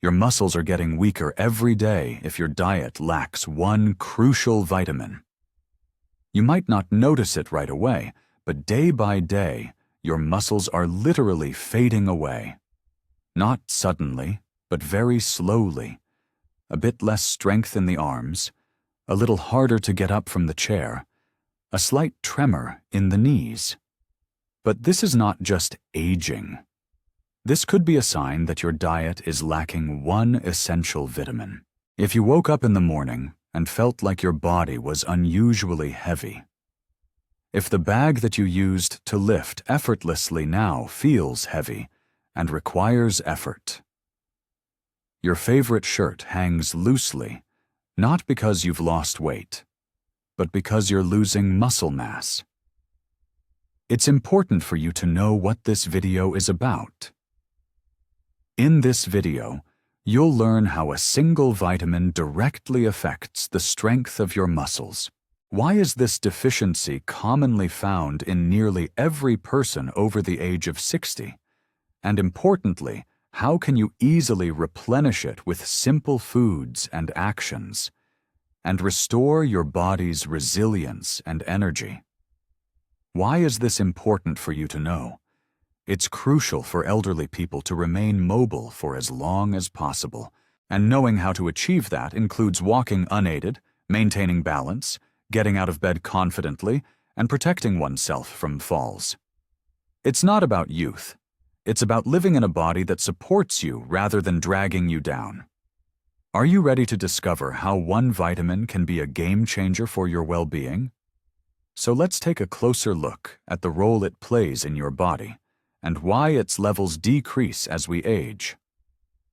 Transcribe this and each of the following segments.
Your muscles are getting weaker every day if your diet lacks one crucial vitamin. You might not notice it right away, but day by day, your muscles are literally fading away. Not suddenly, but very slowly. A bit less strength in the arms, a little harder to get up from the chair, a slight tremor in the knees. But this is not just aging. This could be a sign that your diet is lacking one essential vitamin. If you woke up in the morning and felt like your body was unusually heavy, if the bag that you used to lift effortlessly now feels heavy and requires effort, your favorite shirt hangs loosely, not because you've lost weight, but because you're losing muscle mass. It's important for you to know what this video is about. In this video, you'll learn how a single vitamin directly affects the strength of your muscles. Why is this deficiency commonly found in nearly every person over the age of 60? And importantly, how can you easily replenish it with simple foods and actions, and restore your body's resilience and energy? Why is this important for you to know? It's crucial for elderly people to remain mobile for as long as possible, and knowing how to achieve that includes walking unaided, maintaining balance, getting out of bed confidently, and protecting oneself from falls. It's not about youth. It's about living in a body that supports you rather than dragging you down. Are you ready to discover how one vitamin can be a game changer for your well-being? So let's take a closer look at the role it plays in your body and why its levels decrease as we age.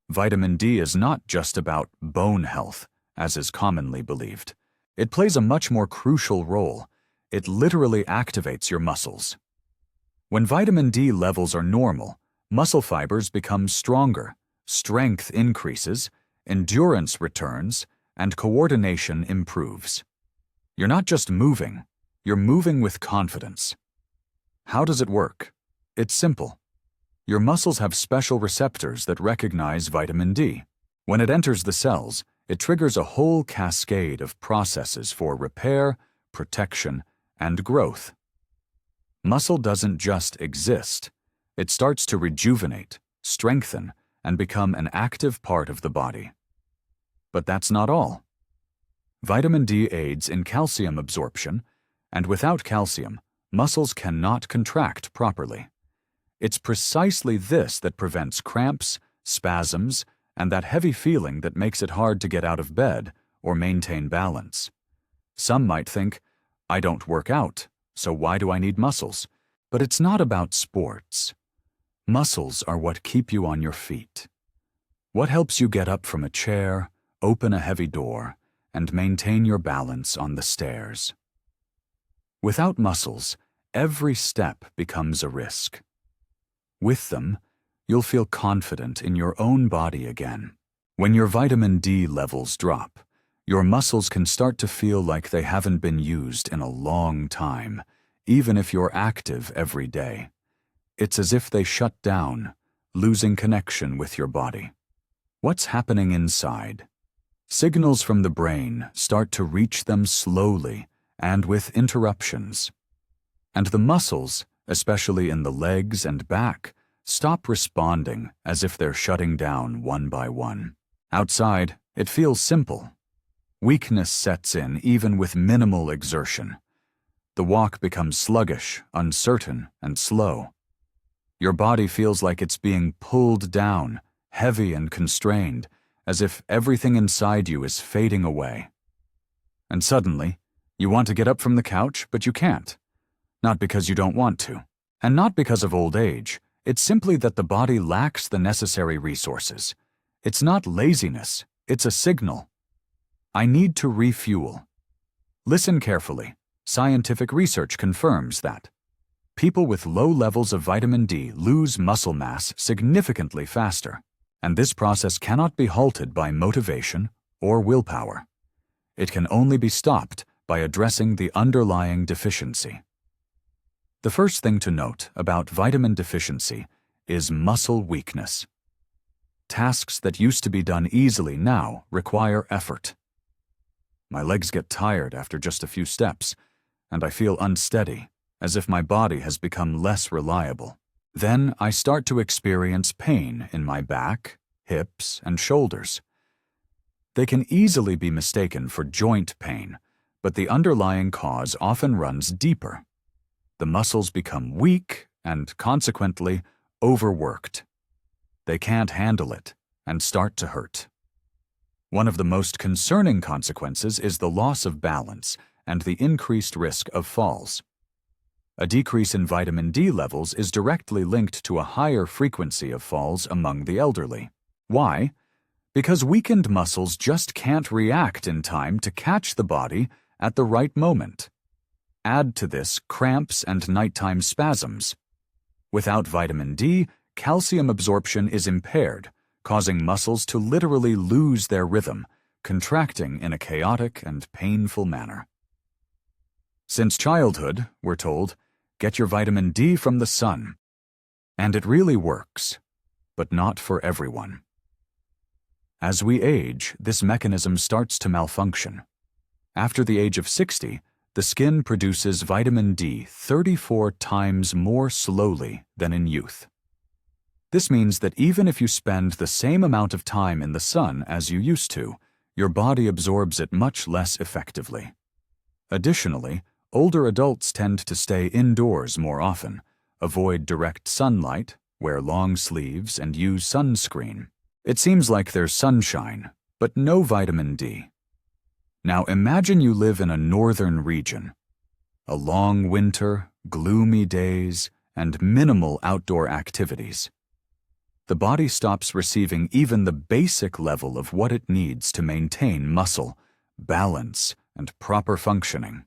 Vitamin D is not just about bone health, as is commonly believed. It plays a much more crucial role. It literally activates your muscles. When vitamin D levels are normal, muscle fibers become stronger, strength increases, endurance returns, and coordination improves. You're not just moving, you're moving with confidence. How does it work? It's simple. Your muscles have special receptors that recognize vitamin D. When it enters the cells, it triggers a whole cascade of processes for repair, protection, and growth. Muscle doesn't just exist. It starts to rejuvenate, strengthen, and become an active part of the body. But that's not all. Vitamin D aids in calcium absorption, and without calcium, muscles cannot contract properly. It's precisely this that prevents cramps, spasms, and that heavy feeling that makes it hard to get out of bed or maintain balance. Some might think, I don't work out, so why do I need muscles? But it's not about sports. Muscles are what keep you on your feet. What helps you get up from a chair, open a heavy door, and maintain your balance on the stairs. Without muscles, every step becomes a risk. With them, you'll feel confident in your own body again. When your vitamin D levels drop, your muscles can start to feel like they haven't been used in a long time, even if you're active every day. It's as if they shut down, losing connection with your body. What's happening inside? Signals from the brain start to reach them slowly and with interruptions. And the muscles, especially in the legs and back, stop responding as if they're shutting down one by one. Outside, it feels simple. Weakness sets in even with minimal exertion. The walk becomes sluggish, uncertain, and slow. Your body feels like it's being pulled down, heavy and constrained, as if everything inside you is fading away. And suddenly, you want to get up from the couch, but you can't. Not because you don't want to, and not because of old age. It's simply that the body lacks the necessary resources. It's not laziness, it's a signal. I need to refuel. Listen carefully. Scientific research confirms that people with low levels of vitamin D lose muscle mass significantly faster, and this process cannot be halted by motivation or willpower. It can only be stopped by addressing the underlying deficiency. The first thing to note about vitamin deficiency is muscle weakness. Tasks that used to be done easily now require effort. My legs get tired after just a few steps, and I feel unsteady, as if my body has become less reliable. Then I start to experience pain in my back, hips, and shoulders. They can easily be mistaken for joint pain, but the underlying cause often runs deeper. The muscles become weak and, consequently, overworked. They can't handle it and start to hurt. One of the most concerning consequences is the loss of balance and the increased risk of falls. A decrease in vitamin D levels is directly linked to a higher frequency of falls among the elderly. Why? Because weakened muscles just can't react in time to catch the body at the right moment. Add to this cramps and nighttime spasms. Without vitamin D, calcium absorption is impaired, causing muscles to literally lose their rhythm, contracting in a chaotic and painful manner. Since childhood, we're told, get your vitamin D from the sun. And it really works, but not for everyone. As we age, this mechanism starts to malfunction. After the age of 60, the skin produces vitamin D 34 times more slowly than in youth. This means that even if you spend the same amount of time in the sun as you used to, your body absorbs it much less effectively. Additionally, older adults tend to stay indoors more often, avoid direct sunlight, wear long sleeves, and use sunscreen. It seems like there's sunshine, but no vitamin D. Now imagine you live in a northern region. A long winter, gloomy days, and minimal outdoor activities. The body stops receiving even the basic level of what it needs to maintain muscle, balance, and proper functioning.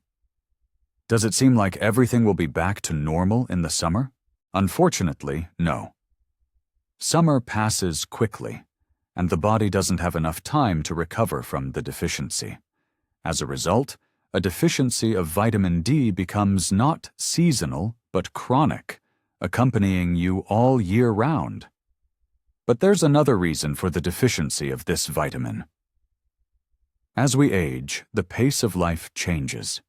Does it seem like everything will be back to normal in the summer? Unfortunately, no. Summer passes quickly, and the body doesn't have enough time to recover from the deficiency. As a result, a deficiency of vitamin D becomes not seasonal, but chronic, accompanying you all year round. But there's another reason for the deficiency of this vitamin. As we age, the pace of life changes.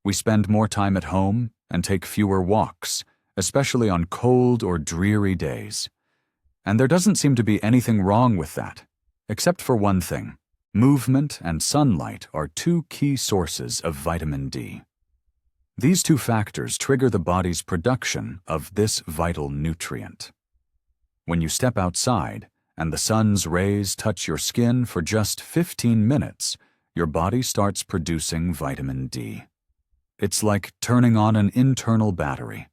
We spend more time at home and take fewer walks, especially on cold or dreary days. And there doesn't seem to be anything wrong with that, except for one thing. Movement and sunlight are two key sources of vitamin D. These two factors trigger the body's production of this vital nutrient. When you step outside and the sun's rays touch your skin for just 15 minutes, your body starts producing vitamin D. It's like turning on an internal battery.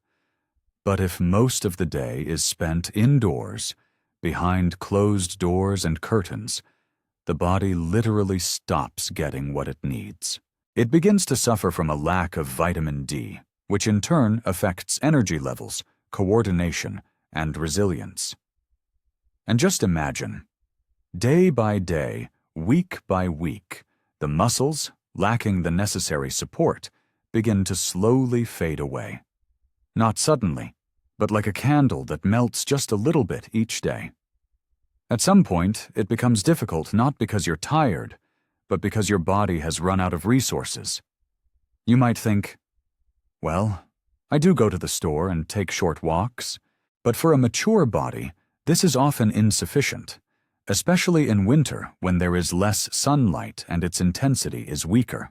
But if most of the day is spent indoors, behind closed doors and curtains, the body literally stops getting what it needs. It begins to suffer from a lack of vitamin D, which in turn affects energy levels, coordination, and resilience. And just imagine, day by day, week by week, the muscles, lacking the necessary support, begin to slowly fade away. Not suddenly, but like a candle that melts just a little bit each day. At some point, it becomes difficult not because you're tired, but because your body has run out of resources. You might think, well, I do go to the store and take short walks, but for a mature body, this is often insufficient, especially in winter when there is less sunlight and its intensity is weaker.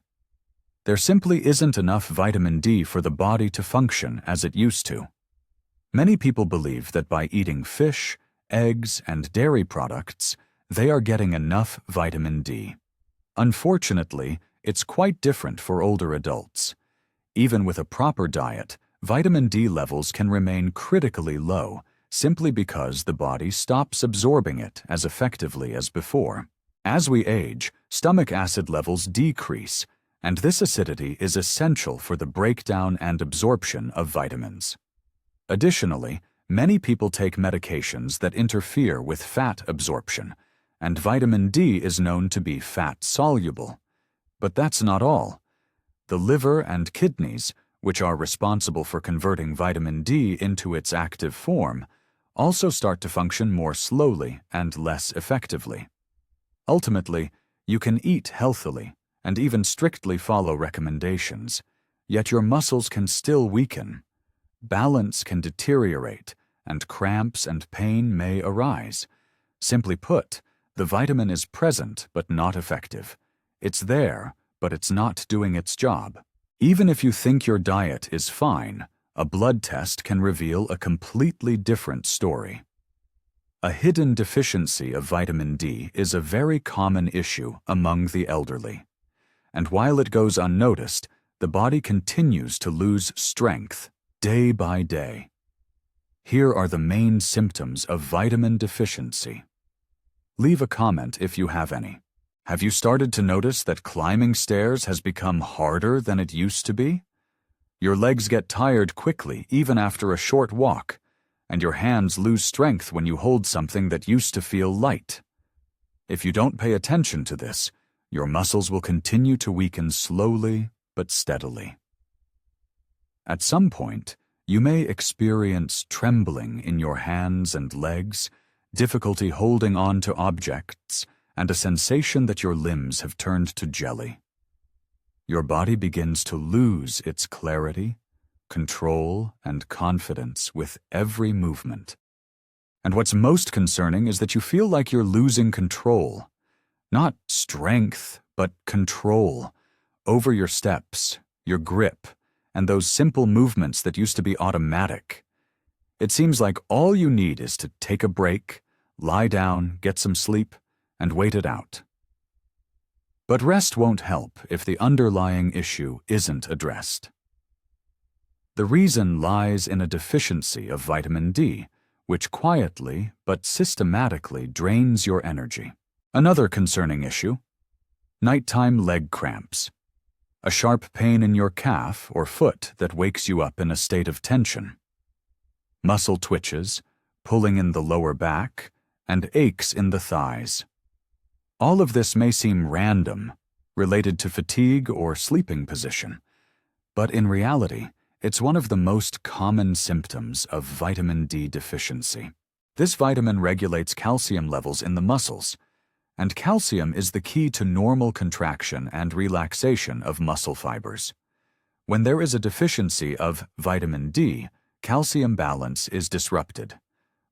There simply isn't enough vitamin D for the body to function as it used to. Many people believe that by eating fish, eggs, and dairy products, they are getting enough vitamin D. Unfortunately, it's quite different for older adults. Even with a proper diet, vitamin D levels can remain critically low, simply because the body stops absorbing it as effectively as before. As we age, stomach acid levels decrease, and this acidity is essential for the breakdown and absorption of vitamins. Additionally, many people take medications that interfere with fat absorption, and vitamin D is known to be fat-soluble. But that's not all. The liver and kidneys, which are responsible for converting vitamin D into its active form, also start to function more slowly and less effectively. Ultimately, you can eat healthily and even strictly follow recommendations, yet your muscles can still weaken. Balance can deteriorate, and cramps and pain may arise. Simply put, the vitamin is present but not effective. It's there, but it's not doing its job. Even if you think your diet is fine, a blood test can reveal a completely different story. A hidden deficiency of vitamin D is a very common issue among the elderly. And while it goes unnoticed, the body continues to lose strength day by day. Here are the main symptoms of vitamin deficiency. Leave a comment if you have any. Have you started to notice that climbing stairs has become harder than it used to be? Your legs get tired quickly even after a short walk, and your hands lose strength when you hold something that used to feel light. If you don't pay attention to this, your muscles will continue to weaken slowly but steadily. At some point, you may experience trembling in your hands and legs, difficulty holding on to objects, and a sensation that your limbs have turned to jelly. Your body begins to lose its clarity, control, and confidence with every movement. And what's most concerning is that you feel like you're losing control. Not strength, but control over your steps, your grip, and those simple movements that used to be automatic. It seems like all you need is to take a break, lie down, get some sleep, and wait it out. But rest won't help if the underlying issue isn't addressed. The reason lies in a deficiency of vitamin D, which quietly but systematically drains your energy. Another concerning issue: nighttime leg cramps. A sharp pain in your calf or foot that wakes you up in a state of tension. Muscle twitches, pulling in the lower back, and aches in the thighs. All of this may seem random, related to fatigue or sleeping position, but in reality, it's one of the most common symptoms of vitamin D deficiency. This vitamin regulates calcium levels in the muscles, and calcium is the key to normal contraction and relaxation of muscle fibers. When there is a deficiency of vitamin D, calcium balance is disrupted.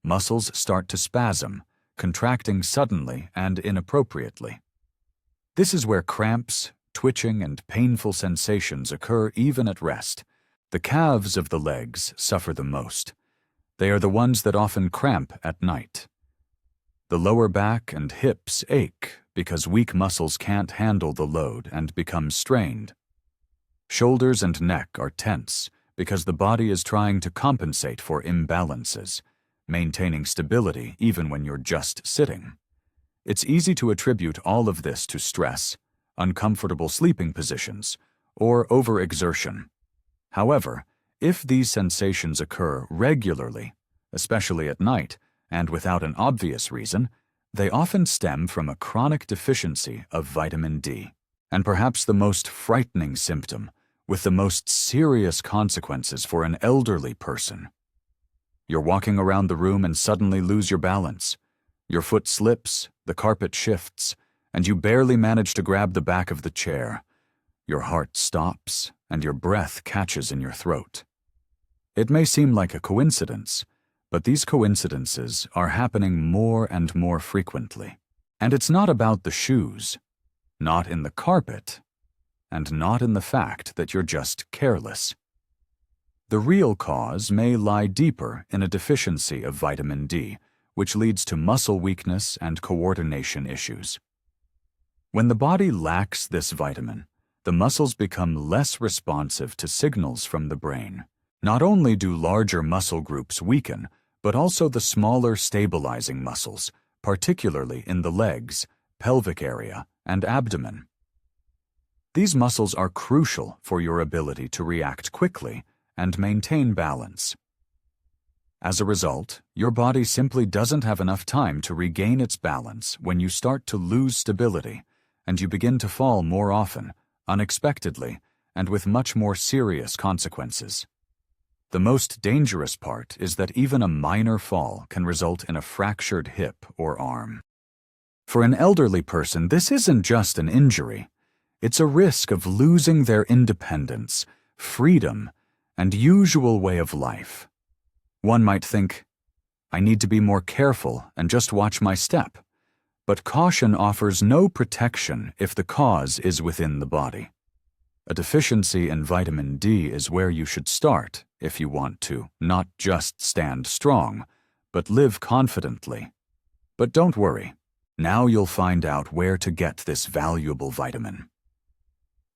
Muscles start to spasm, contracting suddenly and inappropriately. This is where cramps, twitching, and painful sensations occur even at rest. The calves of the legs suffer the most. They are the ones that often cramp at night. The lower back and hips ache because weak muscles can't handle the load and become strained. Shoulders and neck are tense because the body is trying to compensate for imbalances, maintaining stability even when you're just sitting. It's easy to attribute all of this to stress, uncomfortable sleeping positions, or overexertion. However, if these sensations occur regularly, especially at night, and without an obvious reason, they often stem from a chronic deficiency of vitamin D. And perhaps the most frightening symptom, with the most serious consequences for an elderly person. You're walking around the room and suddenly lose your balance. Your foot slips, the carpet shifts, and you barely manage to grab the back of the chair. Your heart stops, and your breath catches in your throat. It may seem like a coincidence, but these coincidences are happening more and more frequently. And it's not about the shoes, not in the carpet, and not in the fact that you're just careless. The real cause may lie deeper in a deficiency of vitamin D, which leads to muscle weakness and coordination issues. When the body lacks this vitamin, the muscles become less responsive to signals from the brain. Not only do larger muscle groups weaken, but also the smaller stabilizing muscles, particularly in the legs, pelvic area, and abdomen. These muscles are crucial for your ability to react quickly and maintain balance. As a result, your body simply doesn't have enough time to regain its balance when you start to lose stability, and you begin to fall more often, unexpectedly, and with much more serious consequences. The most dangerous part is that even a minor fall can result in a fractured hip or arm. For an elderly person, this isn't just an injury. It's a risk of losing their independence, freedom, and usual way of life. One might think, I need to be more careful and just watch my step. But caution offers no protection if the cause is within the body. A deficiency in vitamin D is where you should start if you want to not just stand strong, but live confidently. But don't worry, now you'll find out where to get this valuable vitamin.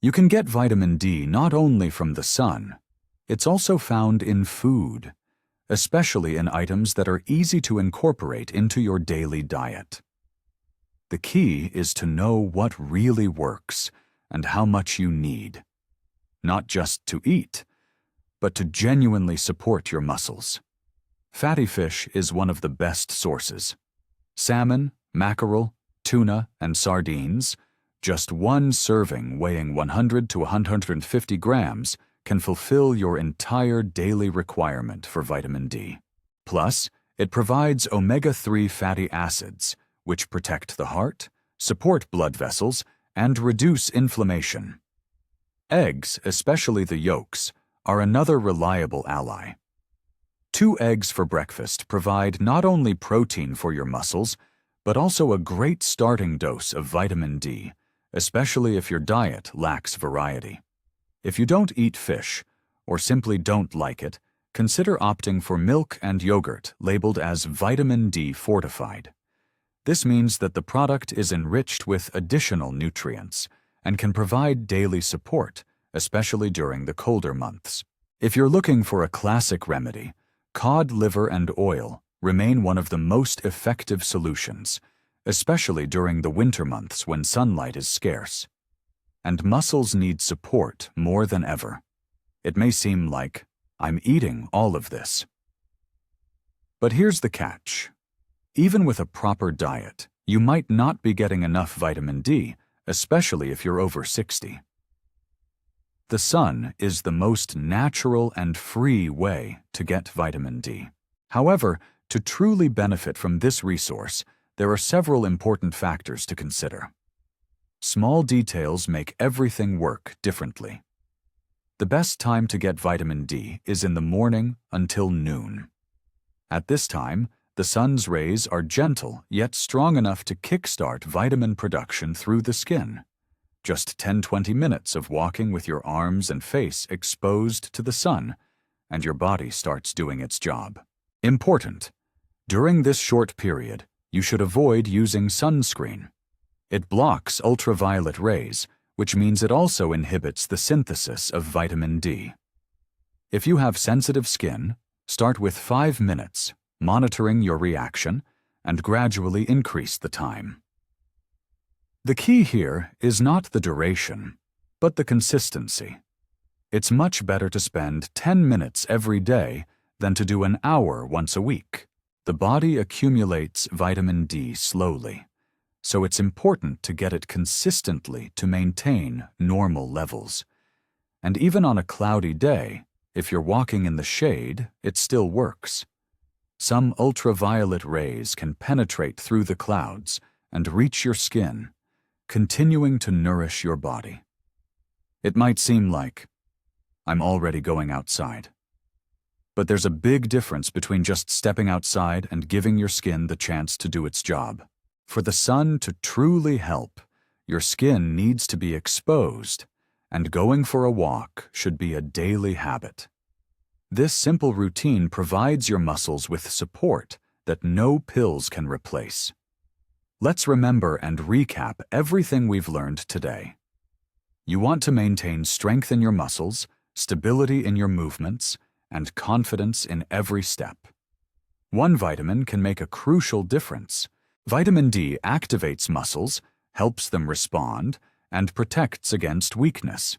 You can get vitamin D not only from the sun, it's also found in food, especially in items that are easy to incorporate into your daily diet. The key is to know what really works and how much you need, not just to eat, but to genuinely support your muscles. Fatty fish is one of the best sources. Salmon, mackerel, tuna, and sardines, just one serving weighing 100 to 150 grams can fulfill your entire daily requirement for vitamin D. Plus, it provides omega-3 fatty acids, which protect the heart, support blood vessels, and reduce inflammation. Eggs, especially the yolks, are another reliable ally. 2 eggs for breakfast provide not only protein for your muscles, but also a great starting dose of vitamin D, especially if your diet lacks variety. If you don't eat fish, or simply don't like it, consider opting for milk and yogurt labeled as vitamin D fortified. This means that the product is enriched with additional nutrients and can provide daily support, especially during the colder months. If you're looking for a classic remedy, cod liver and oil remain one of the most effective solutions, especially during the winter months when sunlight is scarce. And muscles need support more than ever. It may seem like I'm eating all of this. But here's the catch. Even with a proper diet, you might not be getting enough vitamin D, especially if you're over 60. The sun is the most natural and free way to get vitamin D. However, to truly benefit from this resource, there are several important factors to consider. Small details make everything work differently. The best time to get vitamin D is in the morning until noon. At this time, the sun's rays are gentle yet strong enough to kickstart vitamin production through the skin. Just 10-20 minutes of walking with your arms and face exposed to the sun, and your body starts doing its job. Important: during this short period, you should avoid using sunscreen. It blocks ultraviolet rays, which means it also inhibits the synthesis of vitamin D. If you have sensitive skin, start with 5 minutes, monitoring your reaction, and gradually increase the time. The key here is not the duration, but the consistency. It's much better to spend 10 minutes every day than to do an hour once a week. The body accumulates vitamin D slowly, so it's important to get it consistently to maintain normal levels. And even on a cloudy day, if you're walking in the shade, it still works. Some ultraviolet rays can penetrate through the clouds and reach your skin, continuing to nourish your body. It might seem like, I'm already going outside. But there's a big difference between just stepping outside and giving your skin the chance to do its job. For the sun to truly help, your skin needs to be exposed, and going for a walk should be a daily habit. This simple routine provides your muscles with support that no pills can replace. Let's remember and recap everything we've learned today. You want to maintain strength in your muscles, stability in your movements, and confidence in every step. One vitamin can make a crucial difference. Vitamin D activates muscles, helps them respond, and protects against weakness.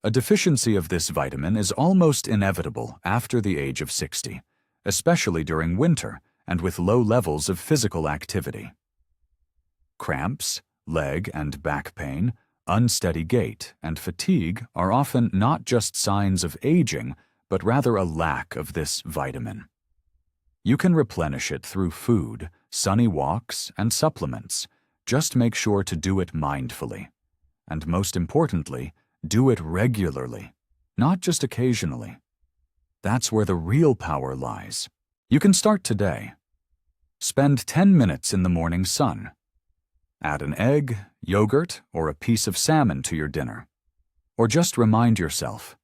A deficiency of this vitamin is almost inevitable after the age of 60, especially during winter and with low levels of physical activity. Cramps, leg and back pain, unsteady gait, and fatigue are often not just signs of aging, but rather a lack of this vitamin. You can replenish it through food, sunny walks, and supplements. Just make sure to do it mindfully. And most importantly, do it regularly, not just occasionally. That's where the real power lies. You can start today. Spend 10 minutes in the morning sun. Add an egg, yogurt, or a piece of salmon to your dinner. Or just remind yourself,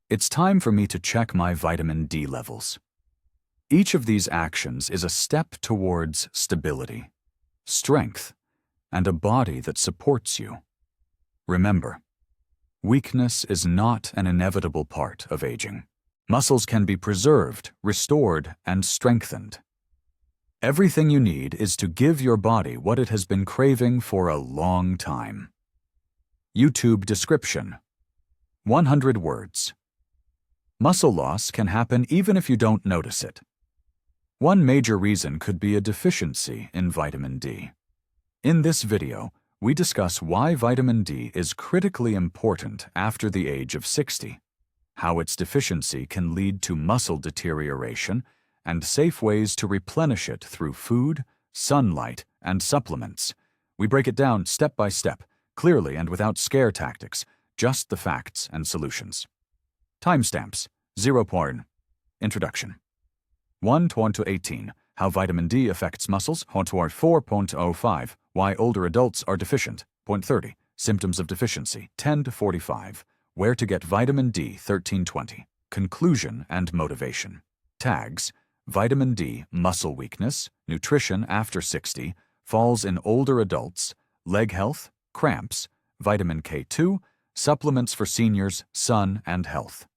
it's time for me to check my vitamin D levels. Each of these actions is a step towards stability, strength, and a body that supports you. Remember, weakness is not an inevitable part of aging. Muscles can be preserved, restored, and strengthened. Everything you need is to give your body what it has been craving for a long time. YouTube description: 100 words. Muscle loss can happen even if you don't notice it. One major reason could be a deficiency in vitamin D. In this video, we discuss why vitamin D is critically important after the age of 60, how its deficiency can lead to muscle deterioration, and safe ways to replenish it through food, sunlight, and supplements. We break it down step by step, clearly and without scare tactics, just the facts and solutions. Timestamps: 0. Introduction. 1:18. How vitamin D affects muscles. 4.05. Why older adults are deficient. 30. Symptoms of deficiency. 10-45. Where to get vitamin D. 13-20. Conclusion and motivation. Tags: vitamin D, muscle weakness, nutrition after 60, falls in older adults, leg health, cramps, vitamin K2, supplements for seniors, sun and health.